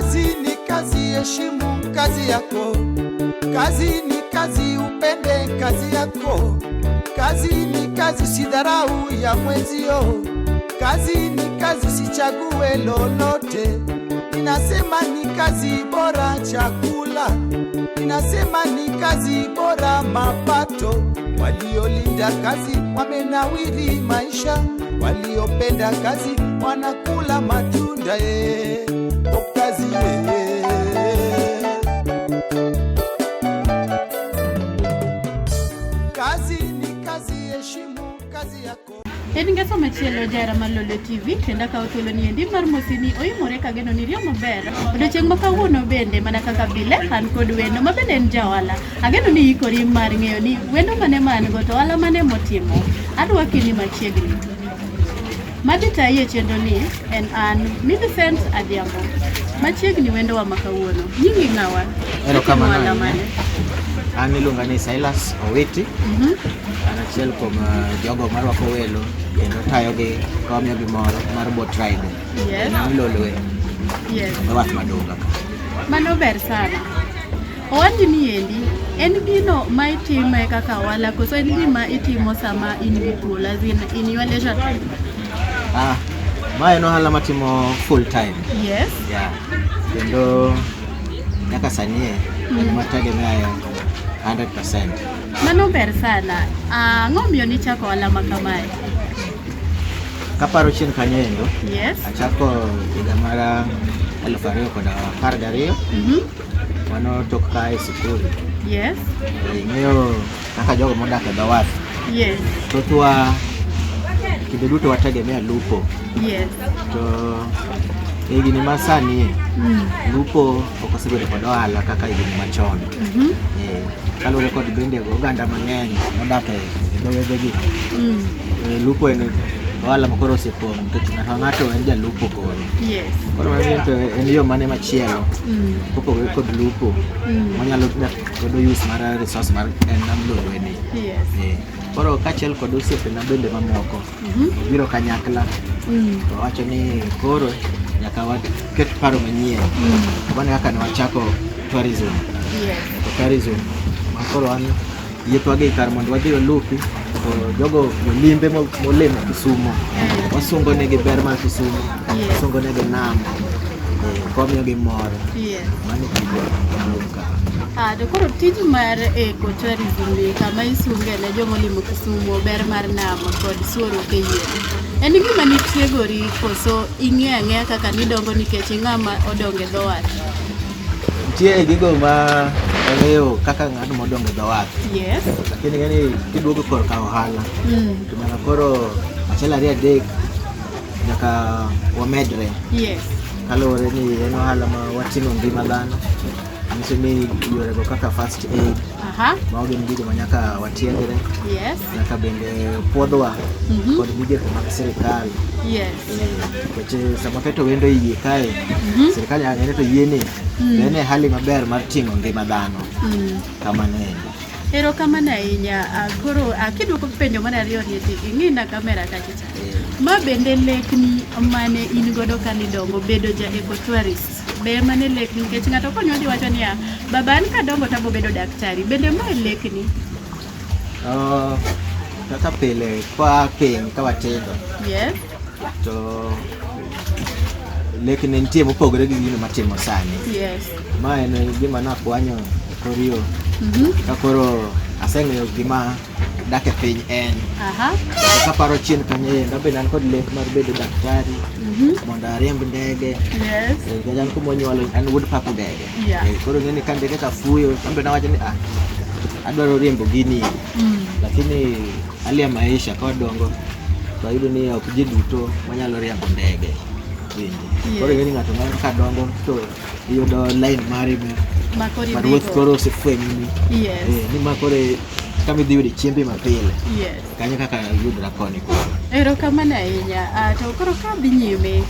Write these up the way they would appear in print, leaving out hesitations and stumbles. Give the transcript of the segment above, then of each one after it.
Kazi ni kazi, heshimu kazi yako. Kazi ni kazi, upende kazi yako. Kazi ni kazi, usidharau ya mwenzio. Kazi ni kazi, usichague lolote. Ninasema ni kazi bora chakula, ninasema ni kazi bora mapato. Waliolinda kazi wamenawiri maisha, waliopenda kazi wanakula matunda kazi Kazi ni kazi, heshimu kazi yako. Edingeso machielo jara malolo TV kenda ka otolo ni endi mar mosini oyimore ka geno ni rio maber. Odiochieng' ma kawuono bende mana kaka bile an kod wendo ma bende en jawala. Ageno ni ikori mar ng'eyo ni wendo mane man go to wala mane motimo. Adwa kini machiegni. Madita ye chendo ni en an Millicent Adhiambo. Machiegni wendo wa makawuono. Nyingi ng'awa. Ero kama mane. An iluonga ni Silas Owiti. An achiel kuom jogo marwako welo kendo tayogi kamiyogi mor mar boat ride. Yes. Namiloloe. Yes. Wath madonga. Mano ber sana. Owandi ni endi en gino ma itime kaka wala koso en gima itimo sama in gi thuolo in your leisure time. Ma en ohala matimo full time. Yes. Yeah. Kendo nyaka sani mategemea 100%. Mano ber sana. Ng'omiyo ni chako wala makamae? Kaparo chien kanyo endo. Yes. Achako higa mara 2012. Mano tok kae sikul. Yes. Ing'eyo kaka jogo modak e dho wath. Yes. Thothwa kinde duto wategemea lupo. Yes. To higni masani lupo ok osebedo kod ohala kaka higni machon. Kaluwore kod bende oganda mang'eny modak e dho wedhegi. Lupo en ohala makoro osepong' nikech ng'ato ng'ato en jalupo koro. Yes. Koro to en yo mane machielo kopogore kod lupo manyalo godo use mar resource mar en nam lolweni. Yes. Koro kachiel kod osiepena bende mamoko obiro kanyakla to wacho ni koro nyaka waket paro manyien. Bwana kaka ne wachako tourism. Yes. Tourism makoro an yietwa gi kar mondo wadhi olupi to jogo limbe molemo Kisumu wasungo negi ber mar Kisumu, wasungo negi nam komiyo gi mor. Yes. Mano kidwa ka. To koro tij mar ecotourism kama isunge ne joma limo Kisumu ber mar nam kod suoro ke yien. En gima nitiegori koso ing'eya kaka nidongo nikech ng'ama odonge dho wath? Nitie gigo ma ang'eyo kaka ng'ano modongo dho wath. Yes. Lakini ng'ani kiduogo kor ka ohala. To mana koro achiel ariyo adek nyaka wamedre. Yes. Kaluwore ni en ohala ma watimo ngima dhano. Nyiso ni yorego kaka first aid. Mago gin gigo ma nyaka watiegre. Yes. Nyaka bende puodhwa kod migepe mag sirikal. Yes. Nikech sama keto wendo yie kae, sirikal nyaka ng'e to yieni en e hali maber mar ting'o ngima dhano. Kamano. Erokamano ahinya. Koro akiduoko penjo mar ariyo ni ing'ina kamera kachicha. Ma bende lekni mane in godo kanidongo bedo ja ecotourist. Be mane lekni nikech ng'ato konyodi wacho niya baba an kadongo tabo bedo daktari. Bende ma lekni? Kaka pile kwa piny ka watindo. Yes. To lekni nitie mopogore gi gino matimo sani. Yes. Ma en gima nakwanyo korio. Ka koro aseng'eyo gima dak e piny en. Kaparo chien kanyo endo be an kod lek mar bedo daktari mondo ariemb ndege. Yes. Gajan kumonyuolo an wuod papo ndege. Koro ng'eni ka ndege ka fuyo ambe nawacho ni adwaro riembo gini. Lakini hali ya maisha kwa dongo bayudo ni ok ji duto manyalo riembo ndege. Koro ng'eni ng'ato man ka dongo to yudo line mari mar wuoth koro osefwenyni. Ni ma koro kama idhi yudo chiembi mapile. Yes. Kanyo kaka yudra koni koro. Erokamano ahinya. To koro ka dhi nyime,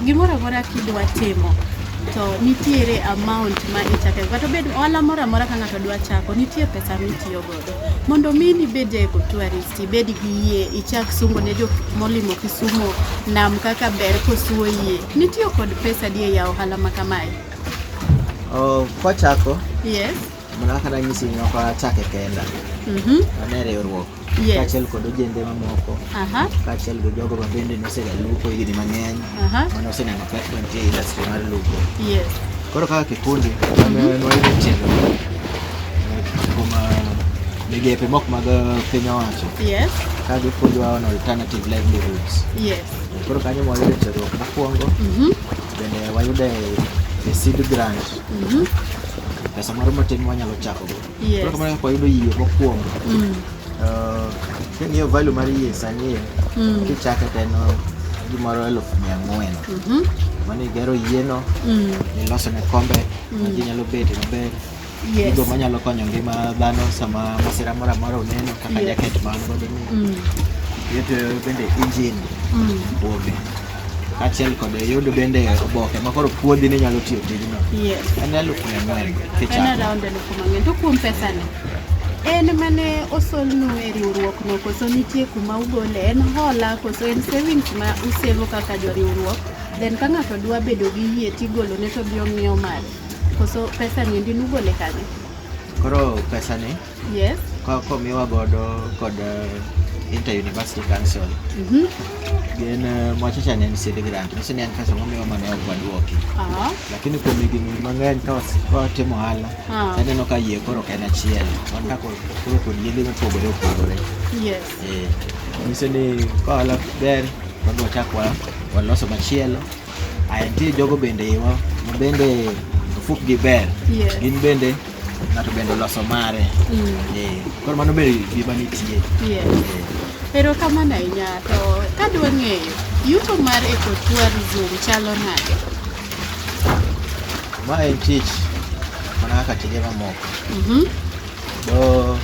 gimoro amora kidwa timo to nitiere amount ma ichake kata bed ohala moro amora ka ng'ato dwa chako nitie pesa mitiyo godo mondo mi nibed eco-tourist ibed gi yie ichak sungo ne jok molimo Kisumu nam kaka ber kosuo yie nitiyo kod pesa die ya ohala ma kamae. Kochako Yes. Mana kana nyisi nyoko achake kenda. Anere riwruok. Yes. Kaachiel kod ojende mamoko. Kaachiel gi jogo ma bende nosega lupo higni mang'eny. Mano oseneno pek mantie industry mar lupo. Yes. Koro kaka kikundi nwayudo chenro kuma migepe mok mag piny owacho. Yes. Ka gipuonjowa on alternative livelihoods. Yes. Koro kanyo mwayudo chenruok mokwongo. Bende wayude the seed grant. Pesa moro matin wanyalo chako go. Koro kamano kaka wayudo yie mokwongo. King'iyo value mar yie sani kichake teno gimoro 400,000. Mano igero yieno, iloso ne kombe ma ji nyalo bete maber. Gigo manyalo konyo ngima dhano sama masira moro amora oneno kaka jaket man godo ni. Yeto bende engine bobe. Kaachiel kod yudo bende oboke makoro puodhi ni nyalo tiyo tijno. En 400,000 kichako. En around 400,000. To kuom pesa ni en mane osolnu e riwruok no koso nitie kuma ugole en hola koso en savings ma usego kaka jo riwruok then ka ng'ato dwa bedo gi yie tigolo ne to bio ng'iewo mali koso pesa ni ndi nugole kanye? Koro pesa ni Yes. Komiwa godo kod Inter University Council. Gin mwachacha ne en seed grant. Nisi ni en pesa momiwa mane ok waduoki. Lakini kuom higni mang'eny ka watimo ohala aneno ka yie koro en achiel. Wan ka koro kod yiedhi mopogore opogore. Yes. Nisi ni ka ohala ber wadwa chako waloso machielo. Nitie jogo bende iwa ma bende ofukgi ber. Gin bende ng'ato bende loso mare. Koro mano bende gima nitie. Erokamano ahinya. To kadwa ng'eyo yuto mar eco-tourism chalo nade? Ma en tich mana kaka tije mamoko. Do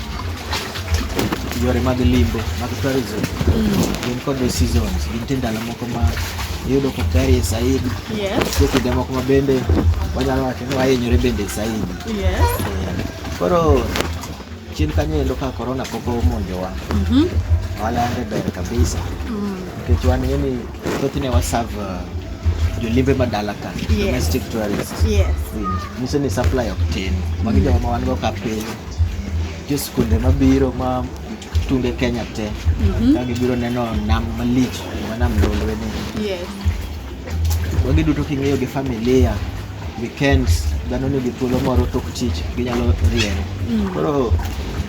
yore mag limbe mag tourism gin kod seasons. Gin ndalo moko ma iyudo ko kari saidi. Kinde moko ma bende wanyalo wacho ni wahinyore bende saidi. Koro chien kanyo endo ka corona pok omonjowa. Walande ber kabisa. Nikech wan ng'eni thothne waserve jolimbe madala ka. Domestic tourists. Nyiso ni supply ok tin. Magi joma ma wan go ka pile. Skunde mabiro ma tunge Kenya te. Ka gibiro neno nam malich nam Lolwe ni. Wagi duto king'iyo gi familia. Weekends dhano nigi thuolo moro tok tich ginyalo riere. Koro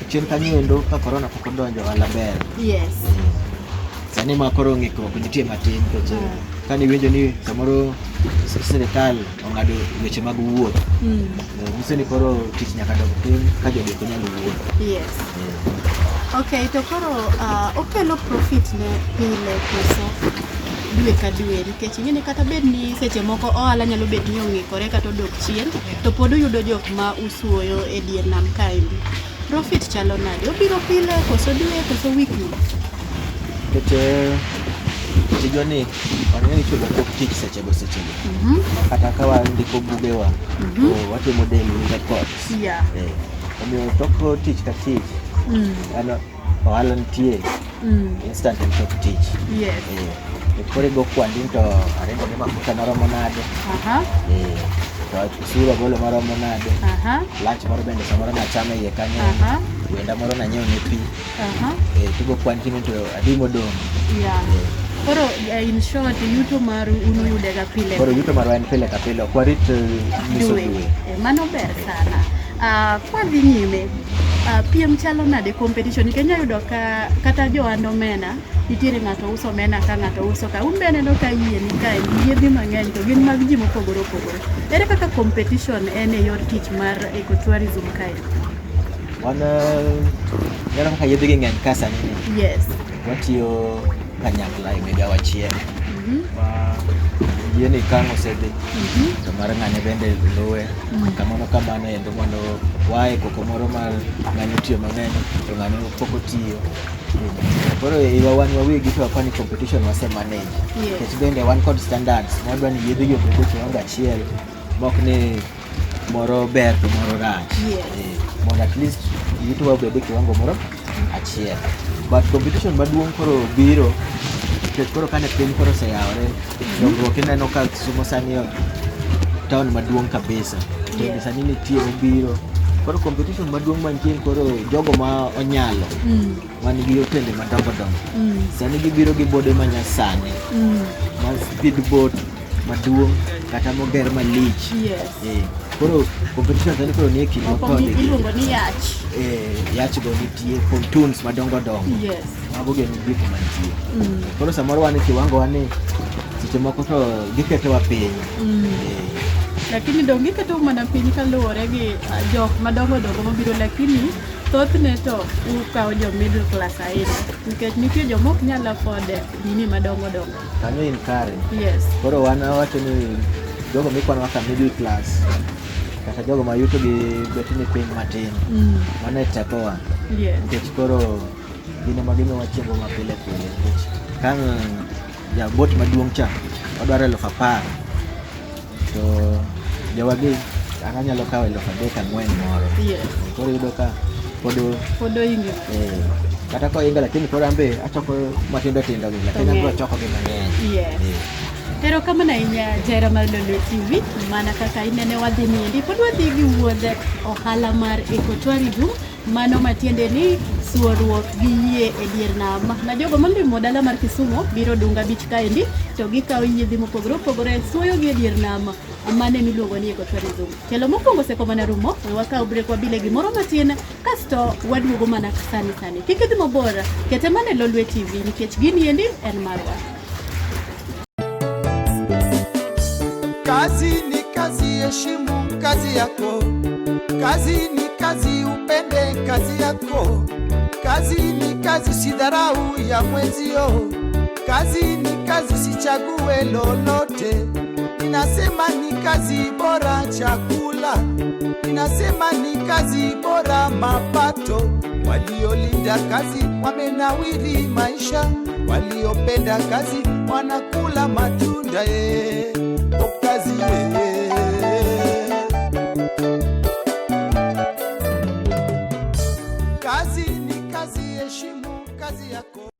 chien kanyo endo ka corona pok odonjo ohala ber. Sani ma koro ng'ikruok nitie matin nikech kani winjo ni samoro sirikal ong'ado weche mag wuoth. Nyiso ni koro tich nyaka dog piny ka jogi ok nyalo wuoth. Okay, to koro okelo profit ne pile koso dwe ka dwe nikech ing'eni kata bed ni seche moko ohala nyalo bet ni ong'ikore kata odok chien to pod uyudo jok ma usuoyo e dier nam kaendi. Profit chalo nade? Obiro pile koso dwe koso weekly? Tijoni wang'eni chulo tok tich sechego. Kata ka wandiko bugewa watimo daily reports. Omiyo tok tich ka tich ohala nitie instant and tok tich. Koro igo kwandi to arengo ni mafuta maromo nade. To usuro golo maromo nade. Lunch moro bende samoro nachame iye kanyo. Wenda moro nanyiewo ne pi. Tigo kwandi to adi modong'. Koro in short yuto maru unuyude ga pile. Koro yuto maru en pile ka pile. Kwarit nyiso dwe. Mano ber sana. Kwa dhi nyime piem chalo nade competition nikech yudo ka kata johand omena nitiere ng'ato uso omena ka ng'ato uso ka umbe neno ka yie ni ka yiedhi mang'eny to gin mag ji mopogore opogore. Ere kaka competition en e yor tich mar eco-tourism kae? Wan neno kaka yiedhi gi ng'eny ka sani. Watiyo kanyakla e migawo achiel. Yieni kang' osedhi to mar ng'ane bende luwe. Kamano endo mondo wae koko moro mar ng'ane tiyo mang'eny to ng'ane pok otiyo. Koro iwa wan wawegi to apani competition wase manage. Nikech bende wan kod standards. Mwadwa ni yiedhi go bedo kiwango achiel mokni moro ber to moro rach. Mondo at least yuto obed e kiwango moro achiel. But competition maduong' koro biro nikech koro kane piny koro oseyawore, dongruok ineno ka Kisumo sani town maduong' kabisa. Kendo sani nitie biro. Koro competition maduong' mantie koro jogo ma onyalo man gi otende madongo dongo. Sani gibiro gi bode manyasani. Ma speedboat maduong' kata moger malich. Koro competition sani koro nie kilo kode. Iluongo ni yach. Yach go nitie, pontoons madongo dongo. Mago gin gik mantie. Koro samoro wan e kiwango wane seche moko to giketowa piny. Lakini dong giketo mana piny kaluwore gi jok madongo dongo mabiro, lakini thothne to ukawo jo middle class ahinya nikech nitie joma ok nyal afford nini madongo dongo. Kanyo in kare. Koro wan wacho ni jogo mikwano kaka middle class kata jogo ma yuto gi bet ni piny matin. Mano e tekowa. Nikech koro gine magino wachiemo mapile pile. Nikech kan ja bot maduong' cha odwaro 10,000 to jawagi anyalo kawo 3,000-4,000 moro. Koro yudo ka podo inge. Kata ko inge lakini koro ambe achoko matindo tindo gi lakini abro choko gi mang'eny. Pero kama na inya Jaera mar Lolwe TV mana kaka inene wadhi niendi pod wadhi gi wuodhe ohala mar ecotourism, mano matiende ni suoruok gi yie e dier nam. Na jogo malimo dala mar Kisumo biro Dunga Beach kaendi to gikawo yiedhi mopogore opogore suoyo gi e dier nam mane miluongo ni ecotourism. Kelo mokwongo seko mana rumo wakawo break wabile gimoro matin kasto waduogo mana sani. Kik idhi mabor, kete mana Lolwe TV nikech gini endi en marwa. Kazi ni kazi, heshimu kazi yako. Kazi ni kazi, upende kazi yako. Kazi ni kazi, usidharau ya mwenzio. Kazi ni kazi, sichague lolote. Ninasema ni kazi bora chakula. Ninasema ni kazi bora mapato. Waliolinda kazi wamenawiri maisha. Waliopenda kazi wanakula matunda kazi kazi ni kazi, heshimu kazi yako.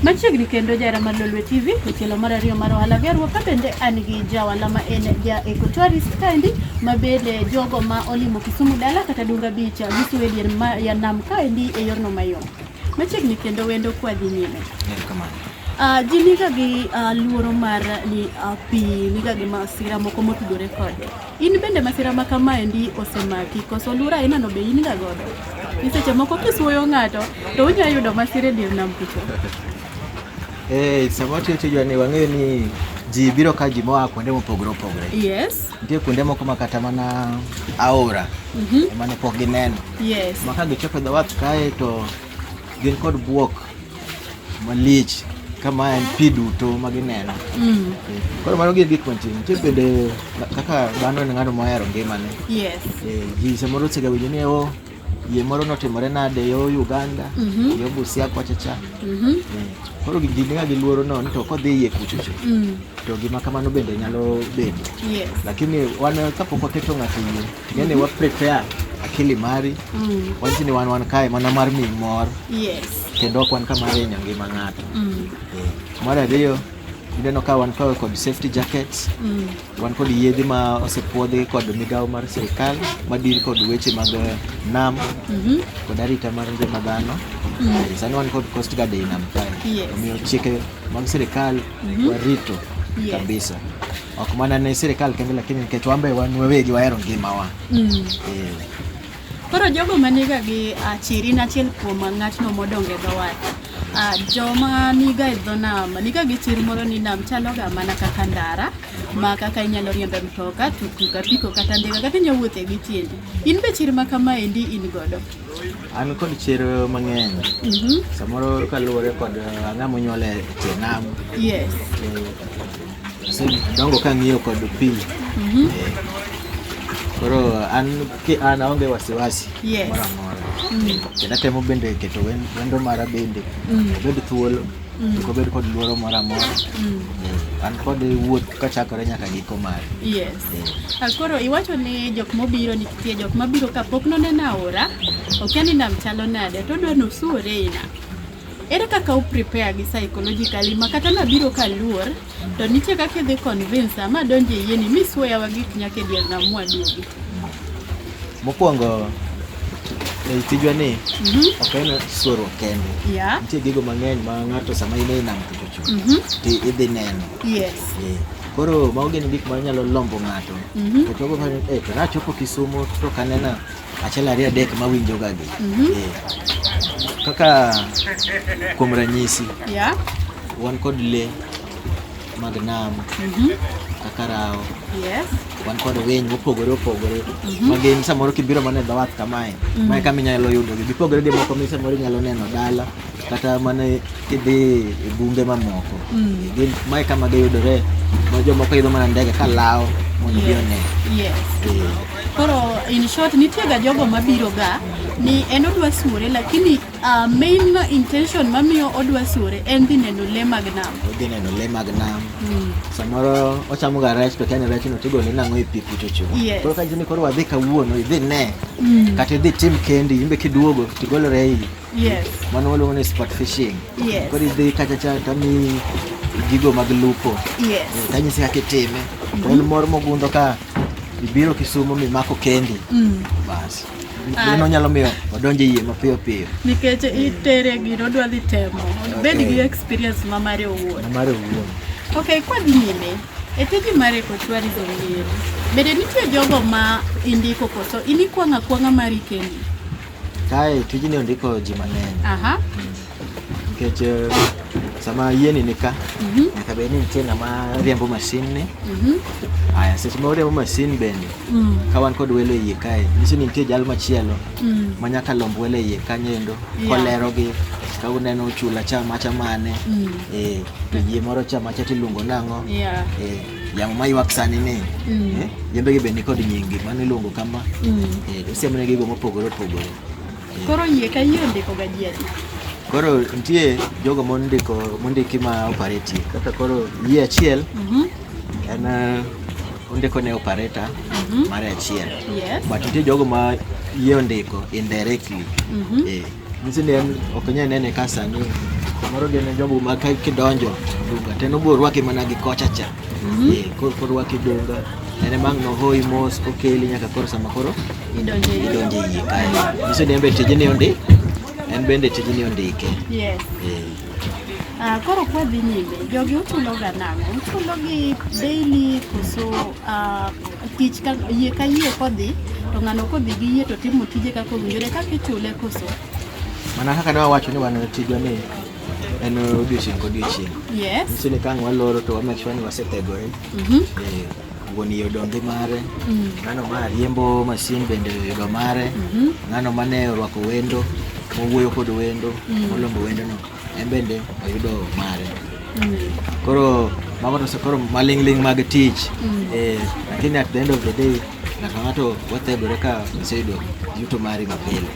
Machiegni kendo Jaera mar Lolwe TV tielo mar ariyo mar ohala gerwa ka bende an gi jawala ma en ja ecotourist kaendi mabende jogo ma olimo Kisumu dala kata Dunga Beach gisuo e dier ya nam kaendi e yorno mayom. Machiegni kendo wendo kwadhi nyime. Ji niga gi luoro mar ni pi niga gi masira moko motudore kode. In bende masira ma kamaendi osemaki koso luoro aina no be in ga godo? Niseche moko kisuoyo ng'ato to unya yudo masira e dier nam kucho. Sama tiyo ni wang'eyo ni ji biro ka ji moa kuonde mopogore opogore. Nitie kuonde moko ma kata mana aora mane pok gineno. Maka gichopo e dho wath kae to gin kod buok malich kama en pi duto magineno. Koro mano gin gik mantie. Nitie bende kaka dhano en ng'ano mohero ngimane. Ji samoro osegawinjo ni yie moro notimore nade yo Uganda, yo Busia kochacha. Koro ji niga gi luoro no to kodhi yie kuchocho to gima kamano bende nyalo bedo. Lakini wan kapok waketo ng'ato yie ngene wa prepare akili mari. Wanti ni wan kae mana mar mi mor. Kendo kwan kama renya ngima ng'ato. Mar ariyo ineno ka wan kod safety jackets. Wan kod yedhi ma osepuodhi kod migawo mar sirikal madil kod weche mag nam kod arita mar ngima dhano. Sani wan kod Coast Guard e nam kae. Omiyo chike mag sirikal warito kabisa. Ok mana ne sirikal kende lakini nikech wambe wan wawegi wahero ngimawa. Koro jogo maniga gi chiri na achiel kuom ng'atno modonge dho wath. Joma niga e dho nam niga gi chiri moro ni nam chalo ga mana kaka ndara ma kaka inyalo riembe mtoka, tukuka, apiko kata ndiga kata inyalo wuothe gi tiendi. In be chiri ma kamaendi in godo? An kod chir mang'eny. Samoro kaluwore kod ng'ama onyuol e tie nam. Dongo ka ng'iyo kod pi. Koro an aonge wasiwasi moro amora. Kendo temo bende keto wendo mara bende obed thuolo ko bed kod luoro moro amora. An kod wuoth kachakore nyaka giko mare. Yes. Koro iwacho ni jok mobiro nitie jok mabiro kapok noneno aora, okia ni nam chalo nade, to dwa nusure ina. Ere kaka u prepare gi psychologically makata nabiro kaluor, to nitie kaka idhi convince ama donje yeni misweya wa gik nyaka diel na mwadugi. Mokwongo tijwa ni ok en suoro kende. Nitie gigo mang'eny ma ng'ato sama ine nam kuchocho ti idhi neno. Yes. Koro maonge ni gik manyalo lombo ng'ato. To togo to nachopo Kisumu to kanena achiel ariyo adek mawinjo gagi. Kaka kuom ranyisi wan kod le mag nam kaka rao. Wan kod winy mopogore opogore magin samoro kibiro mana e dho wath kamae mae kama inyalo yudo gi gipogore gi moko samoro inyalo neno dala kata mana kidhi e bunge mamoko. Gin mae kama giyudore ma jomoko idho mana ndege ka lao mondo gi one. Koro in short nitie ga jogo mabiro ga ni en odwa sure lakini main intention mamiyo odwa sure en dhi neno le mag nam. Odhi neno le mag nam. Samoro ochamo ga rech to kene rech no tigole nang'o e pi kuchocho. Koro ka jini koro wadhi kawuono idhi ne kata idhi tim kendi imbe kiduogo tigolore iyi. Mano waluongo ni sport fishing. Koro idhi kachacha tami gigo mag lupo. Tanyisi kaka itime. En mor mogundho ka ibiro Kisumu mimako kendi. Bas. Gino nyalo miyo wadonje yie mapiyo piyo. Nikech itere gino dwa dhi temo. Bed gi experience mamare owuon. Okay, kwa dhi nyime. E tiji mare ko tourism ngiro. Bende nitie jogo ma indiko koso inikwanga kwanga mari kendi. Kae tijini ondiko ji mang'eny. Nikech sama yieni nika nyaka bed ni nitie ng'ama riembo masin ni. Aya seche ma oriembo masin bende ka wan kod welo yie kae nyiso ni nitie jal machielo ma nyaka lomb welo yie kanyendo kolero gi ka uneno chula cha macha mane to yie moro cha macha tiluongo nang'o yamo maywak sani ni yembe gi bende kod nyingi mano iluongo kama osiemne gigo mopogore opogore. Koro yie ka yie ondiko ga ji adi? Koro nitie jogo mondiki ma operative kaka koro yie achiel en ondiko ne operator mare achiel. But nitie jogo ma yie ondiko indirectly. Nisi ni ok nyal nene ka sani samoro gene jogo ma kidonjo dunga teno bo rwaki mana gi kocha cha. Koro rwaki dunga ene mang no hoi mos kokeli nyaka koro sama koro idonje yie kae. Nisi ni embe tijini ondiko en bende tijini ondike. Koro kwa dhi nyime, jogi uchulo ga nang'o? Uchulo gi daily koso tich ka yie kodhi to ng'ano kodhi gi yie to timo tije kaka owinjore kaka ichule koso? Mana kaka ne wawacho ni wan tijwa ni en odiochieng' kodiochieng'. Nyiso ni ka waloro to make sure ni wasethegore. Wuon yie odongi mare, ng'ano ma riembo masin bende yudo mare, ng'ano mane orwako wendo mowuoyo kod wendo molombo wendo no en bende oyudo mare. Koro mago to koro maling'ling mag tich. Lakini at the end of the day ng'ato wathegore ka iseyudo yuto mari mapile.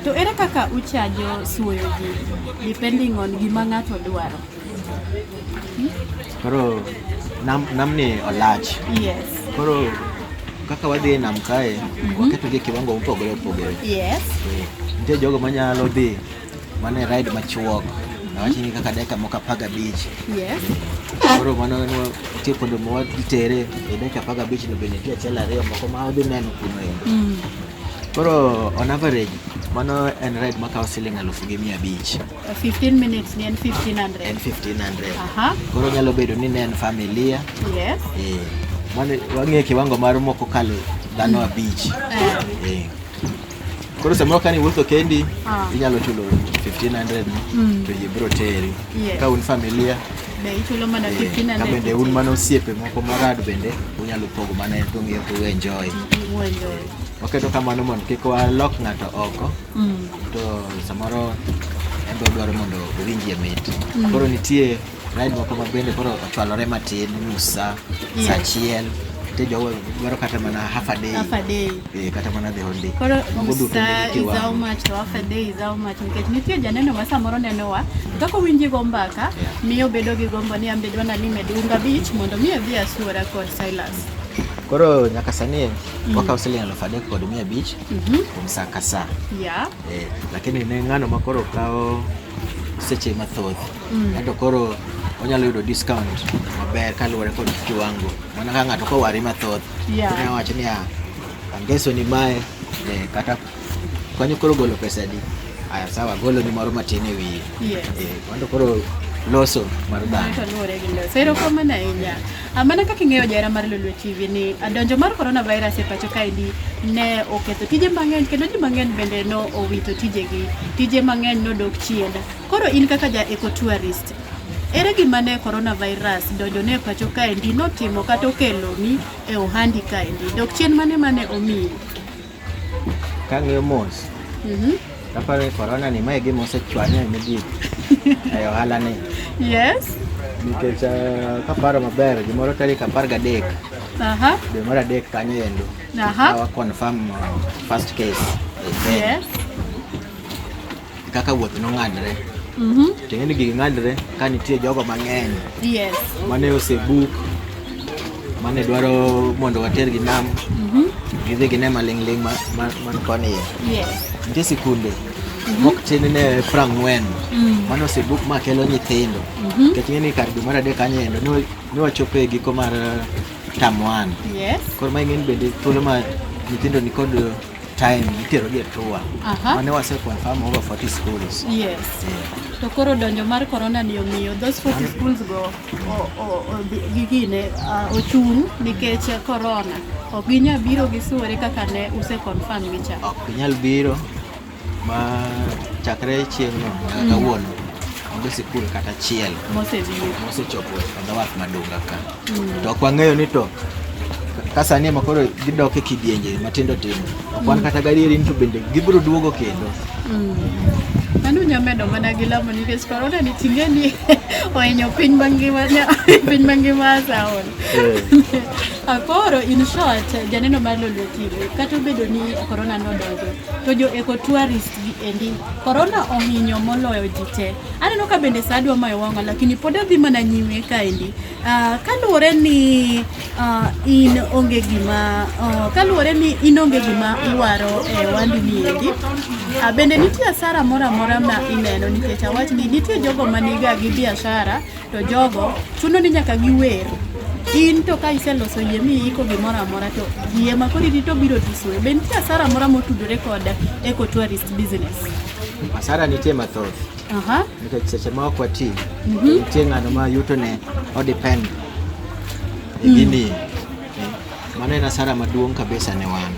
To ere kaka uchajo suoyo ji depending on gima ng'ato dwaro? Koro nam ni olach. Koro kaka wadhi nam kae waketo gi kiwango mopogore opogore. Nitie jogo manyalo dhi mane ride machuok wachi ni kaka dakika moko 15. Koro mano nitie kuonde ma itere e dakika 15 no bende nitie achiel ariyo moko ma odhi neno kuno. Koro on average mano en ride makawo Sh1,500. 15 minutes ni en 1500. En 1500. Koro nyalo bedo ni en familia. Mano wang'e kiwango mar moko kalo dhano 5. Koro samoro kani wuotho kendi inyalo chulo 1500 to ibro teri. Ka un familia be ichulo mana 1500. Ka bende un mano osiepe moko marad bende unyalo pogo mana to ng'iyo to enjoy. Waketo kamano mondo kik walok ng'ato oko. To samoro endo dwaro mondo owinjie mit. Koro nitie ride moko ma bende koro ochwalore matin nus sa achiel nitie jogo dwaro kata mana half a day. Kata mana the whole day. Koro sa is how much to half a day is how much. Nikech nitie janeno ma samoro nenowa kaka winji go mbaka miyo bedo gi gombo ni ambe dwana ni Dunga Beach mondo mi adhi asuora kod Silas. Koro nyaka sani wakaw siling 3,000 kod Mia Beach kuom saa ka saa. Lakini ne ng'ano ma koro kawo seche mathoth. Ento koro onyalo yudo discount maber kaluwore kod kiwango. Mana ka ng'ato kowari mathoth. Ne wacho ni angeso ni mae kata kwanyo koro golo pesa di. Aya sawa golo ni moro matin e wiye. Wando koro loso mar dhano. Sero kama na inya. Amana kaka ing'eyo jara mar Lolwe TV ni adonjo mar coronavirus e pacho kaendi ne oketho tije mang'eny kendo ji mang'eny bende no owito tije mang'eny nodok chien. Koro in kaka ja eco tourist, ere gima ne coronavirus donjo ne pacho kaendi notimo kata okelo ni e ohandi kaendi dok chien mane omiyi? Kang'iyo mos. Kaparo ni corona ni mae gima osechwanya immediate e ohala ni. Yes. Nikech kaparo maber gimoro tarik 13 dwe mar adek kanyo endo awa confirm first case. Yes. Kaka wuoth no ng'adre. Ting'eni gigi ng'adre ka nitie jogo mang'eny. Yes. Mane osebook mane dwaro mondo water gi nam. Gidhi gine maling'ling man koni. Yes. Nitie sikunde mok tin ne 40 mane osebook ma kelo nyithindo. Ting'eni kar dwe mar adek kanyo endo ne wachopo e giko mar term 1. Yes. Koro ma ing'eni bende thuolo ma nyithindo ni kod time itero gi tour. Mane wase confirm over 40 schools. Yes. To koro donjo mar corona ni omiyo those 40 schools go gigine ochung' nikech corona. Ok ginyal biro gi suore kaka ne use confirm gicha. Ok ginyal biro ma chakre chieng'no kaka wuono. Onge sikul kata chiel mosechopo e wath madunga ka. To ok wang'eyo ni to kasani ma koro gidok e kidienje matindo tindo. Wan kata gadieri ni to bende gibiro duogo kendo. Manu nyamedo mana gi lamo nikech corona ni ting'eni ohinyo piny mangima saon. Akoro in short janeno mar Lolwe TV kata obedo ni corona nodonjo to jo eco tourist gi endi corona ohinyo moloyo ji te. Aneno ka bende sadwa mayo wanga lakini pod adhi mana nyime kaendi. Kaluwore ni in onge gima iwaro e wandi ni endi. Bende nitie asara mora ma ineno nikech awach ni nitie jogo maniga gi biashara to jogo chuno ni nyaka giwer. In to ka iseloso yie mi iko gimora amora to yie ma kodi to biro tiswe. Bende nitie asara mora motudore kod eco tourist business. Asara nitie mathoth. Nikech seche ma ok wati nitie ng'ano ma yuto ne odepend gini. Mano en asara maduong' kabisa ne wan.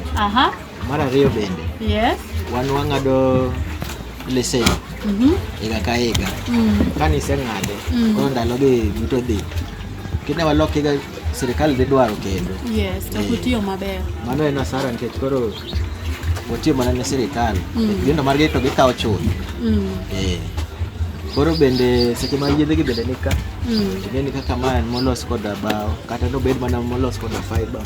Mar ariyo bende. Yes. Wan wang'ado lesen higa ka higa. Kani iseng'ade koro ndalogi duto dhi. Kine walok higa sirikal dhi dwaro kendo. Yes, to kutiyo maber. Mano en asara nikech koro watiyo mana ne sirikal. Gino margi to gikawo chuth. Koro bende seche ma yedhegi bende nika. Ting'eni kaka man molos kod bao kata nobed mana molos kod fiber.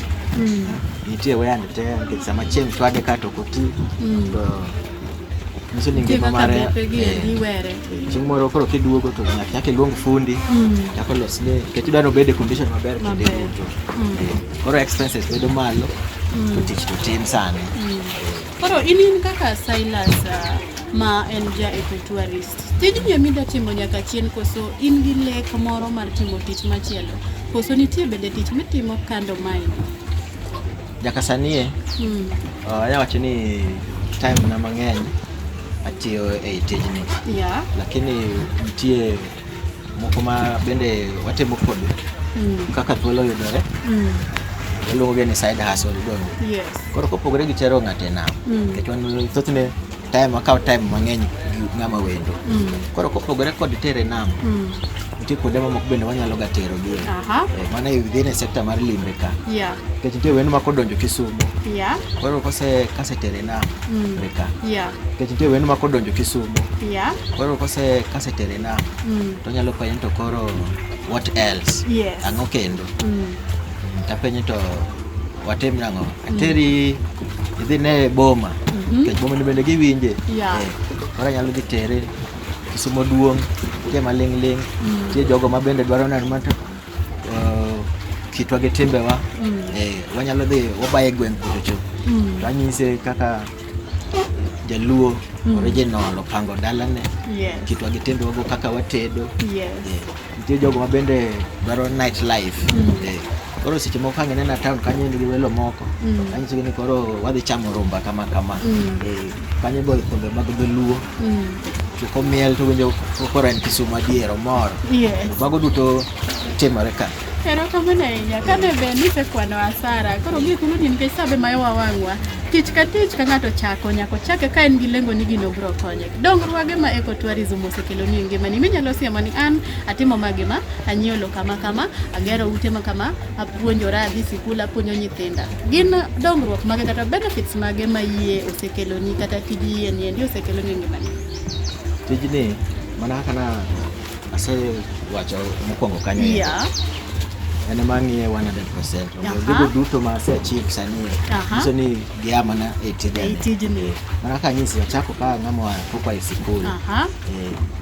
Nitie wear and tear nikech sama chieng' chwade ka to koti. Niso ni ngima mare chieng' moro koro kiduogo to nyaka iluong fundi nyaka losne nikech idwaro bede condition maber kinde duto. Koro expenses bedo malo to tich to tim sani. Koro in kaka Silas ma en ja eco tourist, tijni mida timo nyaka chien koso in gi lek moro mar timo tich machielo koso nitie bende tich mitimo kando mai? Nyaka sani anya wacho ni time na mang'eny atiyo e tijni. Lakini nitie moko ma bende watimo kod kaka thuolo yudore. Iluongo ni side hustle dongo. Yes. Koro kopogore gi tero ng'ato e nam. Nikech wan thothne time akawo time mang'eny ng'ama wendo. Koro kopogore kod tere nam. Nitie kuonde mamoko bende wanyalo ga tero gi. Mana within a sector mar limbe ka. Nikech nitie wendo ma kodonjo Kisumu. Koro kase tere nam ka. Nikech nitie wendo ma kodonjo Kisumu. Koro kase tere nam to nyalo penjo to koro what else? Ang'o kendo? Tapenjo to watim nang'o ateri idhi ne boma kech boma ni bende giwinje koro nyalo dhi tere Kisumo duong' tie maling' tie jogo ma bende dwaro neno ma kitwa gi timbewa wanyalo dhi wabaye gweng' kucho wanyise kaka Jaluo original opango dalane kitwa gi timbewa go kaka watedo nitie jogo ma bende dwaro night life koro seche moko kang'e nena town kanyo nigi welo moko kanyisogi ni koro wadhi chamo rumba kama kanyo go kombe mag Dholuo chuko miel to winjo koro en Kisumo adier omor mago duto timore ka. Erokamano ahinya kane be nisekwano asara koro gi thuolo ni nikech sabe mayowa wang'wa tich ka ng'ato chako nyako chake ka en gi lengo ni gino biro konye. Dongruoge ma ecotourism osekelo ni ngimani minyalo siemo ni an atimo magima anyiewo lo kama agero ute ma kama apuonjora adhi sikul apuonjo nyithinda. Gin dongruok mage kata benefits mage ma yie osekelo ni kata tiji yie ni endi osekelo ni ngimani? Tijni mana kana asewacho mokwongo kanyo ene mang'iye 100%. Gigo duto ma aseachieve sani iso ni gia mana e tijni. Mana ka nyisi achako ka ng'ama pok e sikul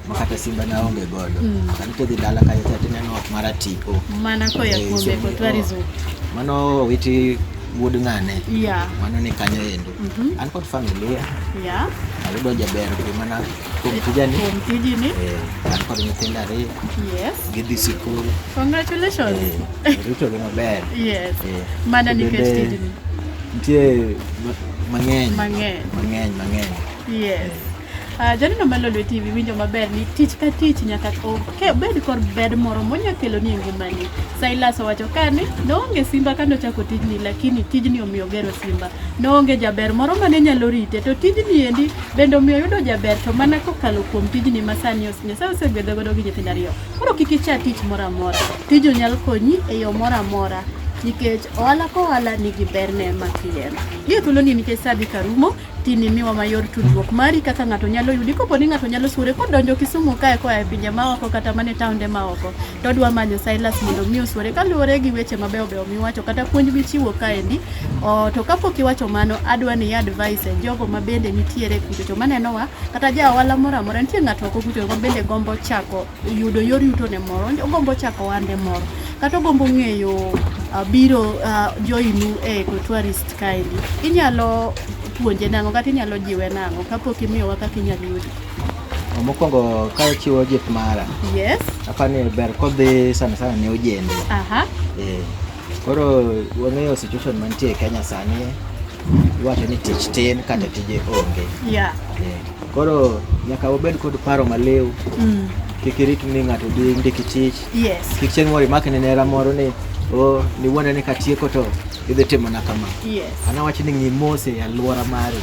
makata simba na onge godo kanito dhi dala kayo tineno ok mara tipo mana koya kuombe ecotourism mano witi wuod ng'ane mano ni kanyo endo an kod familia ayudo jaber mana kuom tijni an kod nyithindo 2 gidhi sikul. Congratulations. Rito gi maber. Mana nikech tijni nitie mang'eny. Janeno Malolwe TV winjo maber ni tich ka tich nyaka bed kod bed moro monya kelo ni ngimani. Silas owacho kani noonge simba kando chako tijni lakini tijni omiyo gero simba. Noonge jaber moro mane nyalo rite to tijni endi bende omiyo yudo jaber to mana kokalo kuom tijni masani Nyasaye osegwedho godo gi nyithindo 2. Koro kik icha tich moro amora. Tijno nyalo konyi e yo moro amora. Nikech ohala nigi berne makien. Gi thuolo ni nikech sabi karumo tini miwa mayor tudruok mari kaka ng'ato nyalo yudi kopo ni ng'ato nyalo sure kodonjo Kisumu kae koa e pinje maoko kata mane taonde maoko to dwa manyo Silas mondo mi osure kaluwore gi weche mabeyo miwacho kata puonj michiwo kaendi to kapok iwacho mano adwa ni advice jogo ma bende nitiere kucho manenowa kata ja ohala moro amora nitie ng'ato oko kucho ma bende gombo chako yudo yor yuto ne moro gombo chako wande moro kata gombo ng'eyo biro joinu e ecotourist kaendi inyalo puonje nang'o kata inyalo jiwe nang'o kapok imiyowa kaka inyalo yudi? Mokwongo ka chiwo jip mara apani ber kodhi sana ne ojende koro wang'eyo situation mantie e Kenya sani iwacho ni tich tin kata tije onge koro nyaka wabed kod paro maliw kik irit ni ng'ato dhi ndiki tich kik chieng' moro imak ne nera moro ni ni wuonde ni katieko to idhi timo na kama an awacho ni ng'i mos e alwora mari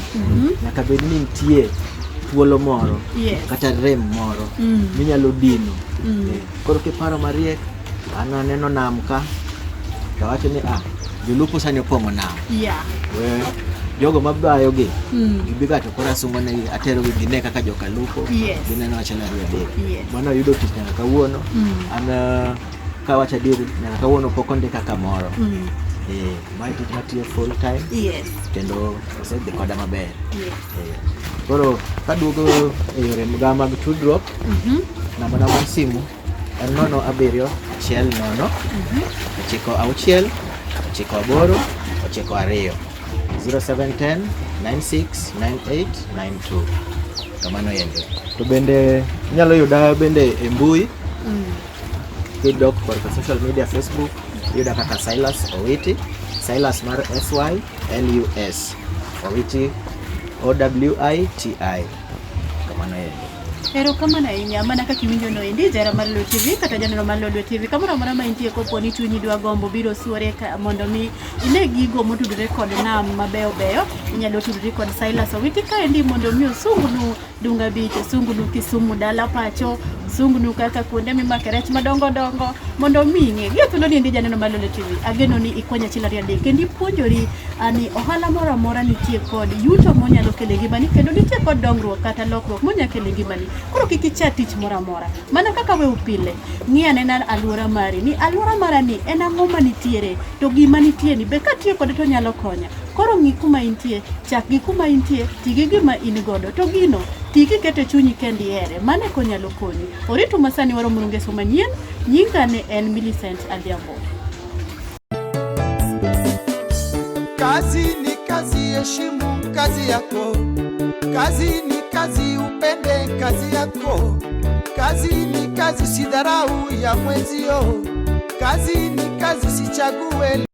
nyaka bed ni nitie thuolo moro kata rem moro minyalo dino koro kiparo mariek an aneno nam ka to awacho ni jolupo sani opong'o nam jogo mabayo gi gibiga to kora sungo ne atero gi gine kaka joka lupo gineno achana riyo mano yudo tich nyaka kawuono an kawacha diri nyaka kawuono pok ondika kamoro mai tich matiyo full time kendo osedhi koda maber koro kaduogo e yore mag tudruok namba mar simu en 070 100 96 98 92 0710 969892 kamano yende to bende inyalo yuda bende e mbui kidok por social media Facebook yuda kaka Silas Owiti Silas mar SYLUS Owiti OWITI kamano yende. Erokamano ahinya mana kaka iwinjo no endi jara mar Malolwe TV kata janeno mar Malolwe TV kamoro amora ma intie kopo ni chunyi dwa gombo biro suore mondo mi ine gigo motudore kod nam mabeyo inyalo tudore kod Silas Owiti kaendi mondo mi osungnu Dunga Beach, osungnu Kisumu dala pacho, sungnu kaka kuonde mimake rech madongo dongo mondo ming'e gi thuolo ni ndi janeno Malolo TV. Ageno ni ikonya chilari adek kendi puonjori ani ohala moro amora nitie kod yuto monyalo kele ngimani kendo nitie kod dongruok kata lokruok monyalo kele ngimani. Koro kik icha tich moro amora. Mana kaka we upile ng'i anena alwora mari ni alwora marani en ang'o manitiere to gima nitie ni be katiyo kode to nyalo konya. Koro ng'i kuma intie, chak gi kuma intie, tigi gima in godo to gino tiki kete chunyi kendi ere mane konyalo konyi. Oritu masani waro murungeso manyien, nyinga ne en Millicent Adhiambo. Kazi ni kazi, heshimu kazi yako. Kazi ni kazi, upende kazi yako. Kazi ni kazi, usidharau ya mwenzio. Kazi ni kazi, sichague